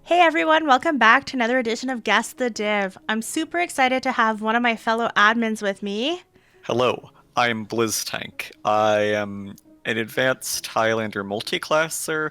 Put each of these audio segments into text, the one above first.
Hey everyone, welcome back to another edition of Guess the Div. I'm super excited to have one of my fellow admins with me. Hello, I'm Bliztank. I am an advanced Highlander multiclasser,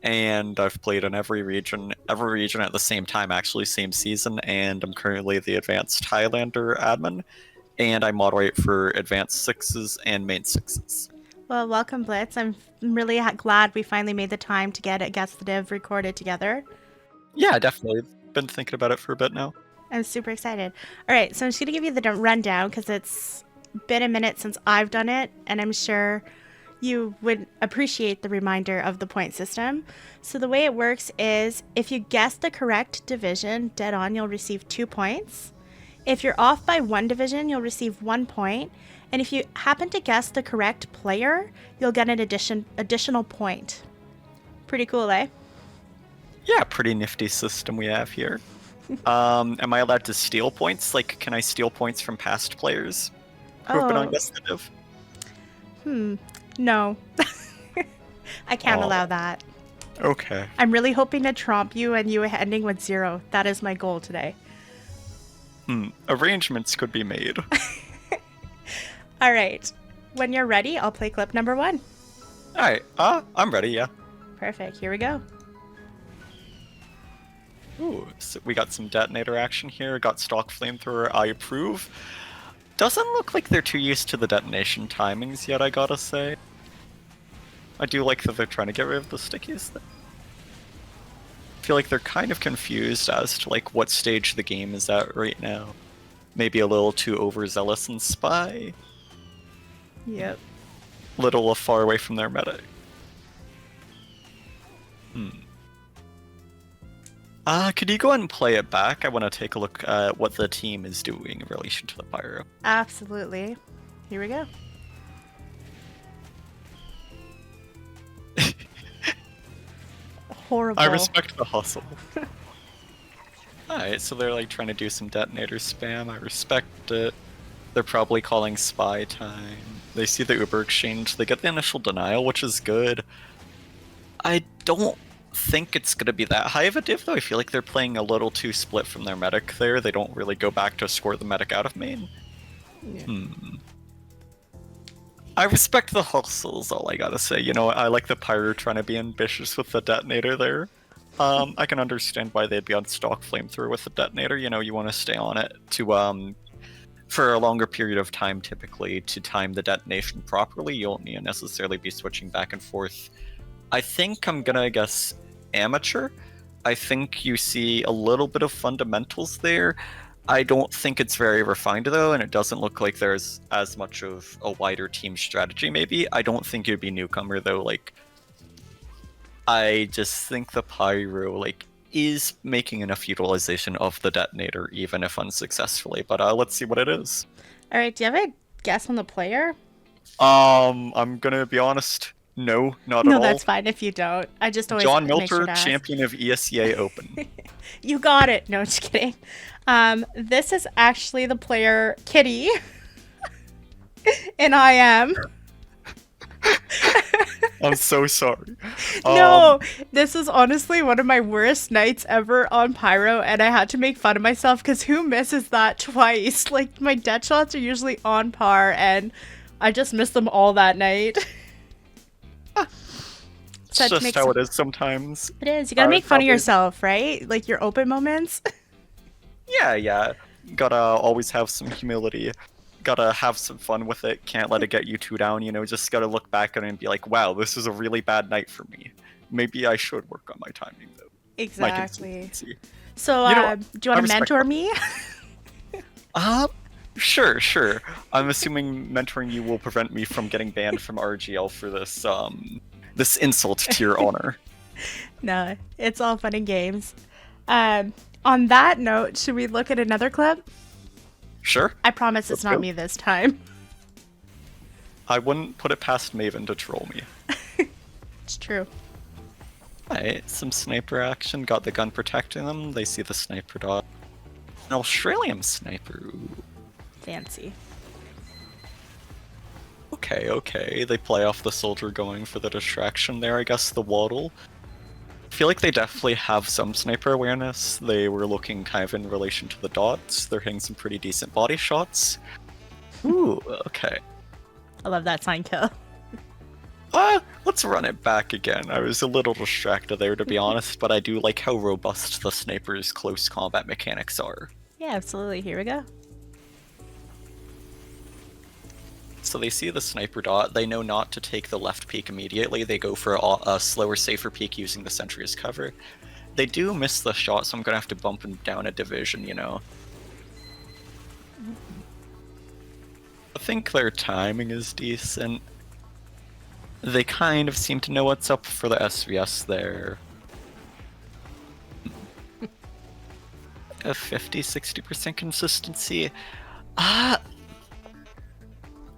and I've played in every region at the same time, actually, same season, and I'm currently the advanced Highlander admin, and I moderate for advanced sixes and main sixes. Well, welcome Blitz. I'm really glad we finally made the time to get a Guess the Div recorded together. Yeah, definitely. Been thinking about it for a bit now. I'm super excited. All right, so I'm just going to give you the rundown because it's been a minute since I've done it, and I'm sure you would appreciate the reminder of the point system. So the way it works is if you guess the correct division dead on, you'll receive 2 points. If you're off by one division, you'll receive 1 point. And if you happen to guess the correct player, you'll get an additional point. Pretty cool, eh? Yeah, pretty nifty system we have here. Am I allowed to steal points? Like, can I steal points from past players who have been on Oh, Guess the Div? no. I can't Oh, allow that. okay. I'm really hoping to tromp you and you ending with 0. That is my goal today. Arrangements could be made. All right. When you're ready, I'll play clip number 1. Alright, I'm ready, yeah. Perfect. Here we go. Ooh, so we got some detonator action here, got stock flamethrower, I approve. Doesn't look like they're too used to the detonation timings yet, I gotta say. I do like that they're trying to get rid of the stickies. I feel like they're kind of confused as to like what stage the game is at right now. Maybe a little too overzealous in spy, Yep. little far away from their meta. Could you go ahead and play it back? I want to take a look at what the team is doing in relation to the pyro. Absolutely. Here we go. Horrible. I respect the hustle. Alright, so they're like trying to do some detonator spam. I respect it. They're probably calling spy time. They see the Uber exchange. They get the initial denial, which is good. I don't think it's going to be that high of a div, though. I feel like they're playing a little too split from their medic there. They don't really go back to score the medic out of main. Yeah. I respect the hustle is all I gotta say. You know, I like the pyro trying to be ambitious with the detonator there. I can understand why they'd be on stock flamethrower with the detonator. You know, you want to stay on it to for a longer period of time, typically to time the detonation properly. You don't need to necessarily be switching back and forth. I think I'm gonna guess amateur. I think you see a little bit of fundamentals there. I don't think it's very refined though, and it doesn't look like there's as much of a wider team strategy. Maybe I don't think it'd be newcomer though. Like, I just think the pyro is making enough utilization of the detonator, even if unsuccessfully. But let's see what it is. All right. Do you have a guess on the player? I'm gonna be honest. No, not at No, all. that's fine if you don't. I just always John make sure Milter, to ask. champion of ESEA Open. You got it. No, just kidding. This is actually the player Kitty, and I am. I'm so sorry. No, this is honestly one of my worst nights ever on Pyro, and I had to make fun of myself because who misses that twice? Like, my dead shots are usually on par, and I just missed them all that night. It's just how it is sometimes. It is. You gotta make fun of Probably. yourself, right? Like your open moments. Yeah. Gotta always have some humility. Gotta have some fun with it. Can't let it get you too down. You know, just gotta look back at it and be like, wow, this is a really bad night for me. Maybe I should work on my timing though. My Exactly. consistency. So, You know, do you I want to respect mentor that. me? Sure. I'm assuming mentoring you will prevent me from getting banned from RGL for this insult to your honor. No, it's all fun and games. On that note, should we look at another clip? Sure. I promise it's Let's not go. me this time. I wouldn't put it past Maven to troll me. It's true. Alright, some sniper action. Got the gun protecting them. They see the sniper dot. An Australian sniper. Ooh. Fancy. Okay. They play off the soldier going for the distraction there. I guess the waddle. I feel like they definitely have some sniper awareness. They were looking kind of in relation to the dots. They're hitting some pretty decent body shots. Ooh, okay. I love that sign kill. Let's run it back again. I was a little distracted there, to be honest, but I do like how robust the sniper's close combat mechanics are. Yeah, absolutely. Here we go. So they see the sniper dot, they know not to take the left peek immediately, they go for a slower, safer peek using the sentry as cover. They do miss the shot, so I'm gonna have to bump them down a division, you know. I think their timing is decent. They kind of seem to know what's up for the SVS there. A 50-60% consistency.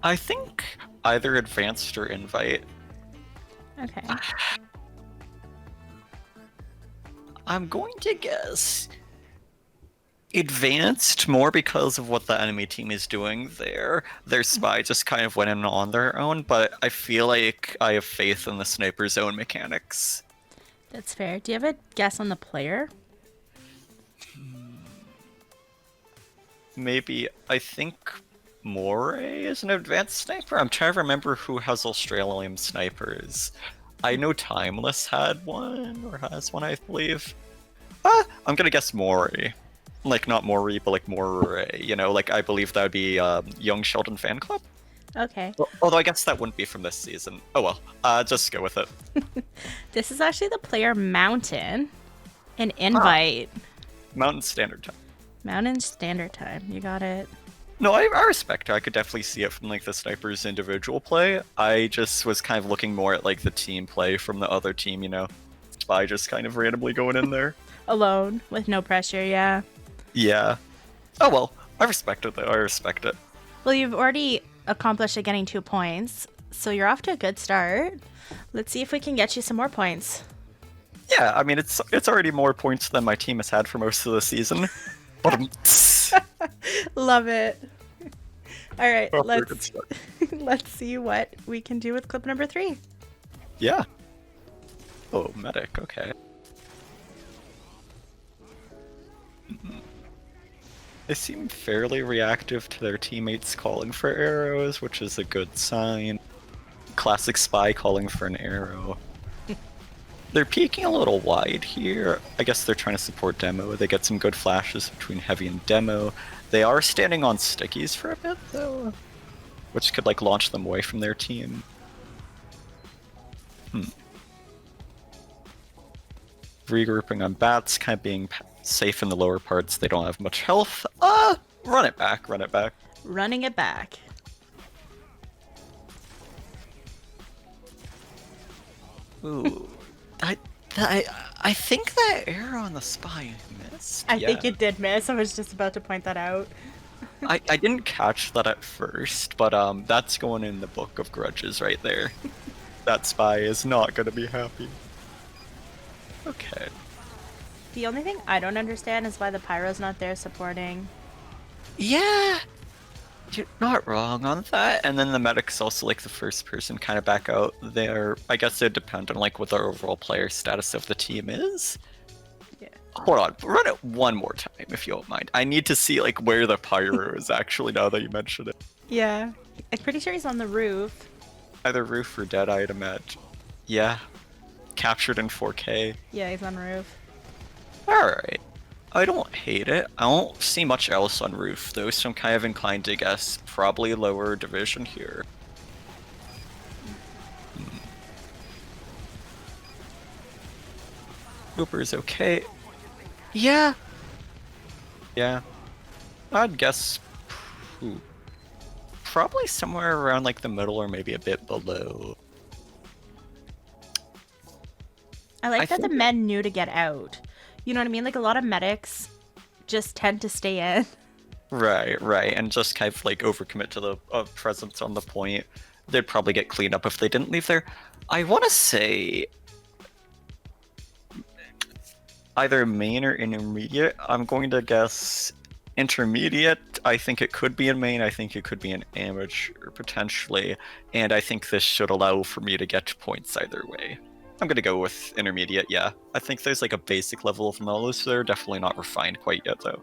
I think either advanced or invite. Okay. I'm going to guess advanced more because of what the enemy team is doing there. Their spy just kind of went in on their own, but I feel like I have faith in the sniper zone mechanics. That's fair. Do you have a guess on the player? Maybe, I think Moray is an advanced sniper? I'm trying to remember who has Australian snipers. I know Timeless had one, or has one, I believe. I'm gonna guess Moray. Like, not Maury, but like Moray, you know, like I believe that would be Young Sheldon Fan Club? Okay. Well, although I guess that wouldn't be from this season. Oh well, just go with it. This is actually the player Mountain. An invite. Mountain Standard Time. Mountain Standard Time. You got it. No, I respect it. I could definitely see it from like the sniper's individual play. I just was kind of looking more at like the team play from the other team, you know. Spy just kind of randomly going in there. Alone, with no pressure, yeah. Yeah. Oh well, I respect it though. I respect it. Well, you've already accomplished it getting 2 points, so you're off to a good start. Let's see if we can get you some more points. Yeah, I mean it's already more points than my team has had for most of the season. Love it. All right, Oh, let's see what we can do with clip number 3. Yeah. Oh, medic. Okay. They seem fairly reactive to their teammates calling for arrows, which is a good sign. Classic spy calling for an arrow. They're peeking a little wide here. I guess they're trying to support demo. They get some good flashes between heavy and demo. They are standing on stickies for a bit though, which could like launch them away from their team. Regrouping on bats, kind of being safe in the lower parts. They don't have much health. Run it back, run it back. Running it back. Ooh. I think that arrow on the spy missed. I think it did miss. I was just about to point that out. I didn't catch that at first, but that's going in the book of grudges right there. That spy is not gonna be happy. Okay. The only thing I don't understand is why the pyro's not there supporting. Yeah, you're not wrong on that. And then the medic's also like the first person kind of back out there. I guess it depends on like what the overall player status of the team is. Yeah. Hold on, run it one more time if you don't mind. I need to see like where the pyro is actually now that you mentioned it. Yeah. I'm pretty sure he's on the roof. Either roof or dead, I'd imagine. Yeah. Captured in 4K. Yeah, he's on roof. Alright. I don't hate it. I don't see much else on roof though, so I'm kind of inclined to guess probably lower division here. Hooper's okay. Yeah. Yeah. I'd guess probably somewhere around like the middle or maybe a bit below. I like that the men knew to get out. You know what I mean? Like a lot of medics just tend to stay in. Right, and just kind of like overcommit to the presence on the point. They'd probably get cleaned up if they didn't leave there. I want to say either main or intermediate. I'm going to guess intermediate. I think it could be in main. I think it could be in amateur potentially. And I think this should allow for me to get points either way. I'm gonna go with intermediate, yeah. I think there's like a basic level of knowledge there, definitely not refined quite yet though.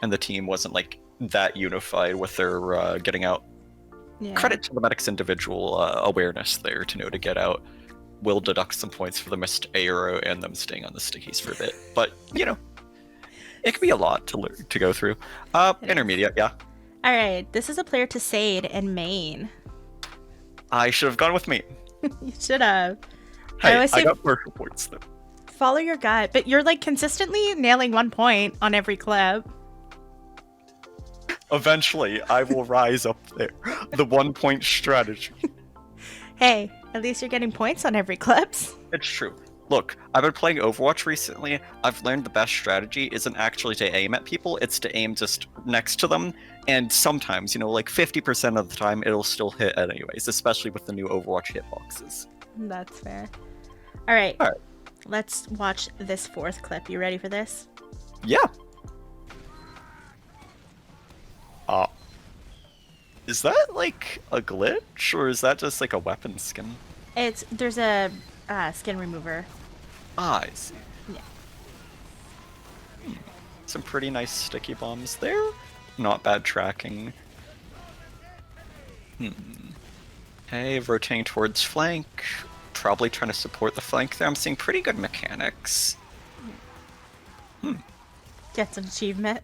And the team wasn't like that unified with their getting out. Yeah. Credit to the medic's individual awareness there to know to get out. Will deduct some points for the missed arrow and them staying on the stickies for a bit. But, you know, it could be a lot to go through. Intermediate, yeah. All right, this is a player to Sade and Maine. I should have gone with me. You should have. Hey, always say I got partial points though. follow your gut, but you're like consistently nailing 1 point on every clip. Eventually, I will rise up there. The 1 point strategy. Hey, at least you're getting points on every clips. It's true. Look, I've been playing Overwatch recently. I've learned the best strategy isn't actually to aim at people, it's to aim just next to them. And sometimes, you know, like 50% of the time, it'll still hit anyways, especially with the new Overwatch hitboxes. That's fair. All right. All right. Let's watch this 4th clip. You ready for this? Yeah. Is that like a glitch, or is that just like a weapon skin? There's a skin remover. Ah, I see. Yeah. Some pretty nice sticky bombs there. Not bad tracking. Hey, rotating towards flank. Probably trying to support the flank there. I'm seeing pretty good mechanics. Gets an achievement.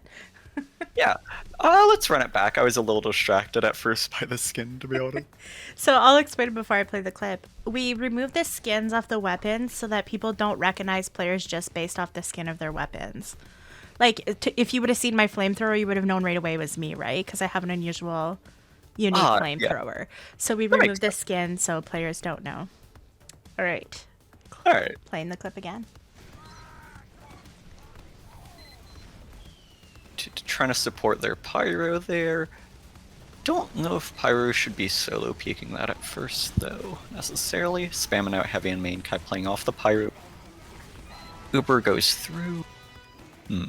Yeah. Let's run it back. I was a little distracted at first by the skin, to be honest. So I'll explain it before I play the clip. We remove the skins off the weapons so that people don't recognize players just based off the skin of their weapons. Like, if you would have seen my flamethrower, you would have known right away it was me, right? Because I have an unusual, unique flamethrower. Yeah. So we remove the skin so players don't know. All right. All right. Playing the clip again. Trying to support their pyro there. Don't know if pyro should be solo peeking that at first though, necessarily. Spamming out heavy and main, kind of playing off the pyro. Uber goes through. It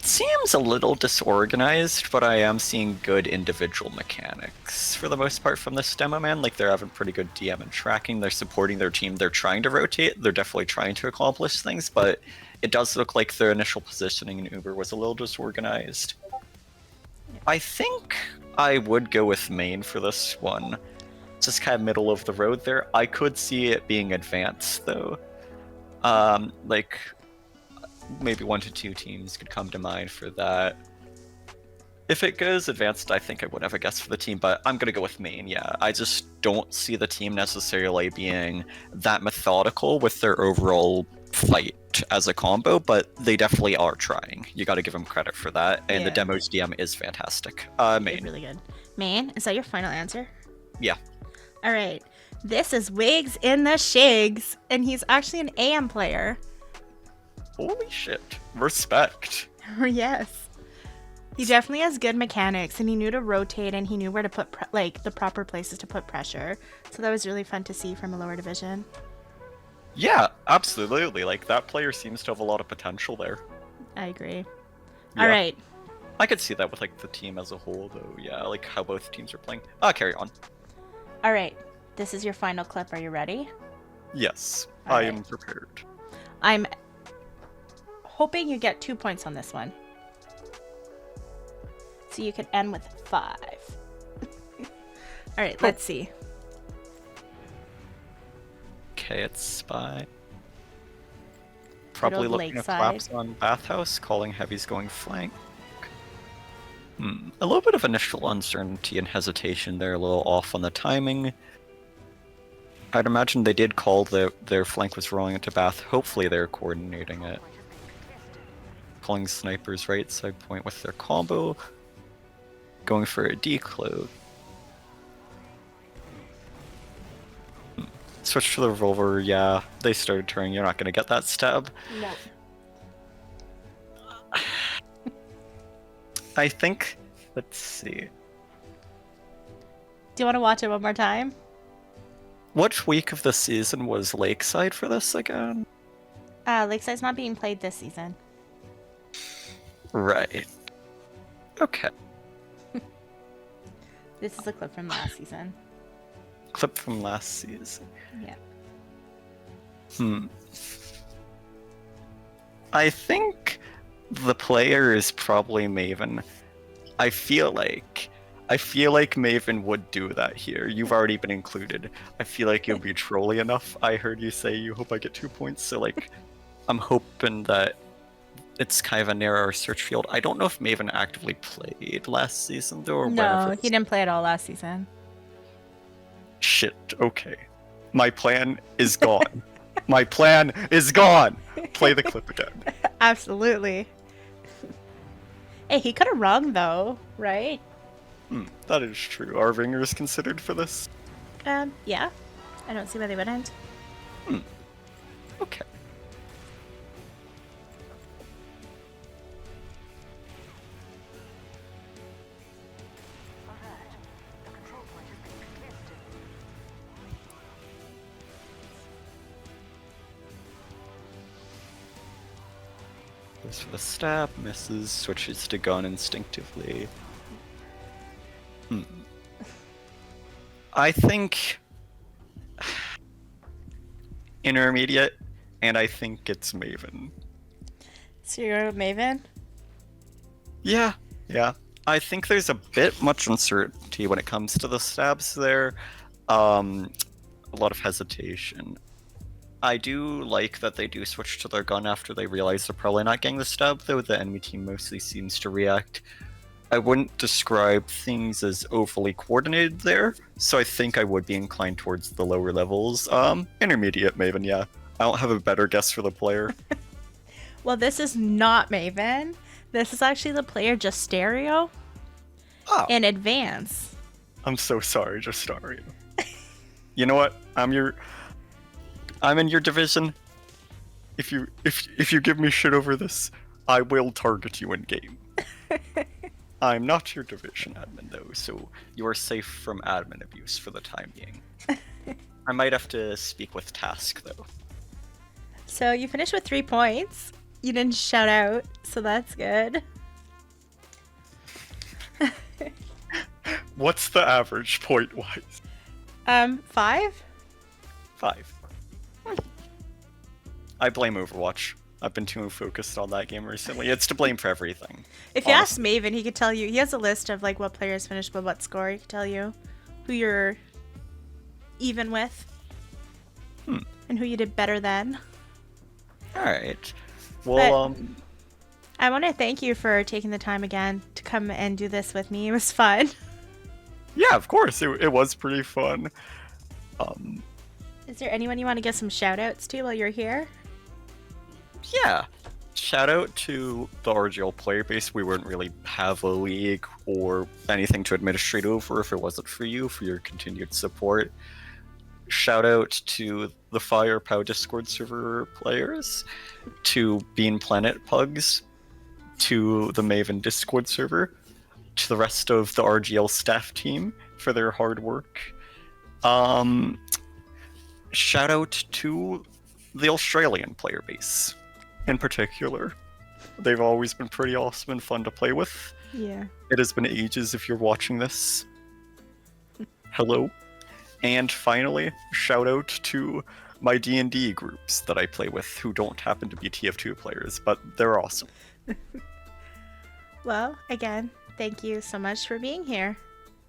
seems a little disorganized, but I am seeing good individual mechanics for the most part from this demo man. Like, they're having pretty good DM and tracking, they're supporting their team, they're trying to rotate, they're definitely trying to accomplish things, but it does look like their initial positioning in Uber was a little disorganized. I think I would go with main for this one. Just kind of middle of the road there. I could see it being advanced though. Like maybe 1 to 2 teams could come to mind for that. If it goes advanced, I think I would have a guess for the team, but I'm gonna go with main, yeah. I just don't see the team necessarily being that methodical with their overall fight as a combo, but they definitely are trying. You gotta give them credit for that, and the demo's DM is fantastic. Main. It's really good. Main, is that your final answer? Yeah. All right. This is Wigs in the Shigs, and he's actually an AM player. Holy shit. Respect. Yes. He definitely has good mechanics, and he knew to rotate, and he knew where to put like the proper places to put pressure. So that was really fun to see from a lower division. Yeah, absolutely. Like, that player seems to have a lot of potential there. I agree. Yeah. All right. I could see that with like the team as a whole, though. Yeah, like how both teams are playing. Carry on. All right. This is your final clip. Are you ready? Yes, I am prepared. I'm hoping you get 2 points on this one. So you could end with 5. All right, let's see. Okay, it's Spy. Probably looking to collapse on Bathhouse, calling heavies going flank. A little bit of initial uncertainty and hesitation there, a little off on the timing. I'd imagine they did call their flank was rolling into Bath. Hopefully they're coordinating it. Calling snipers right side point with their combo. Going for a decloak. Switch to the revolver, yeah. They started turning, you're not gonna get that stab. No. I think, let's see. Do you want to watch it one more time? What week of the season was Lakeside for this again? Lakeside's not being played this season. Right. Okay. This is a clip from last season. clip from last season. Yeah. I think the player is probably Maven. I feel like Maven would do that here. You've already been included. I feel like you'll be trolly enough. I heard you say you hope I get 2 points, so like, I'm hoping that it's kind of a narrower search field. I don't know if Maven actively played last season though, or No, whenever. he didn't play at all last season. Shit. Okay, my plan is gone. My plan is gone. Play the clip again. Absolutely. Hey, he could have rung though, right? That is true. Are ringers considered for this? Yeah. I don't see why they wouldn't. Okay. Goes for the stab, misses, switches to gun instinctively. I think intermediate, and I think it's Maven. So you're Maven? Yeah. I think there's a bit much uncertainty when it comes to the stabs there. A lot of hesitation. I do like that they do switch to their gun after they realize they're probably not getting the stab, though the enemy team mostly seems to react. I wouldn't describe things as overly coordinated there, so I think I would be inclined towards the lower levels. Intermediate Maven, yeah. I don't have a better guess for the player. Well, this is not Maven. This is actually the player Just Stereo in Advance. I'm so sorry, Just Stereo. You know what? I'm in your division. If you give me shit over this, I will target you in game. I'm not your division admin though, so you are safe from admin abuse for the time being. I might have to speak with Task though. So you finished with 3 points. You didn't shout out, so that's good. What's the average point-wise? 5? 5. I blame Overwatch. I've been too focused on that game recently. It's to blame for everything. If you ask Maven, he could tell you. He has a list of like what players finished with what score. He could tell you who you're even with and who you did better than. All right. Well, I want to thank you for taking the time again to come and do this with me. It was fun. Yeah, of course. It was pretty fun. Is there anyone you want to give some shout outs to while you're here? Yeah. Shout out to the RGL player base. We wouldn't really have a league or anything to administrate over if it wasn't for you, for your continued support. Shout out to the Firepow Discord server players, to Bean Planet Pugs, to the Maven Discord server, to the rest of the RGL staff team for their hard work. Shout out to the Australian player base in particular. They've always been pretty awesome and fun to play with. Yeah. It has been ages if you're watching this. Hello. And finally, shout out to my D&D groups that I play with who don't happen to be TF2 players, but they're awesome. Well, again, thank you so much for being here.